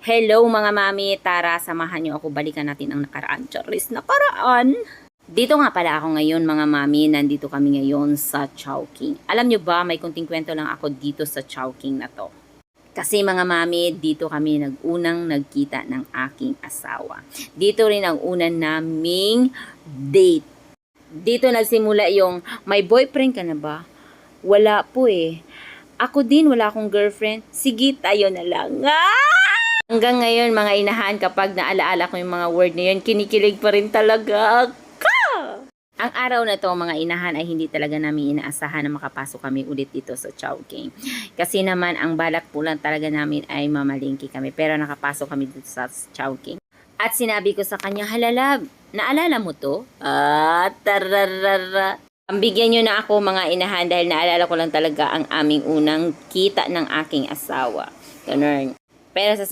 Hello mga mami, tara samahan niyo ako, balikan natin ang nakaraan. Charis, nakaraan! Dito nga pala ako ngayon mga mami, nandito kami ngayon sa Chowking. Alam niyo ba, may kunting kwento lang ako dito sa Chowking na to. Kasi mga mami, dito kami nag-unang nagkita ng aking asawa. Dito rin ang unang naming date. Dito nagsimula yung, may boyfriend ka na ba? Wala po eh. Ako din, wala akong girlfriend. Sige, tayo na lang. Hanggang ngayon, mga inahan, kapag naalaala ko yung mga word na yun, kinikilig pa rin talaga ako. Ang araw na to, mga inahan, ay hindi talaga namin inaasahan na makapasok kami ulit dito sa Chowking. Kasi naman, ang balak po lang talaga namin ay mamalingki kami. Pero nakapasok kami dito sa Chowking. At sinabi ko sa kanya, halalab, naalala mo to? Tararara. Bigyan nyo na ako mga inahan dahil naalala ko lang talaga ang aming unang kita ng aking asawa. Ganun. Pero sa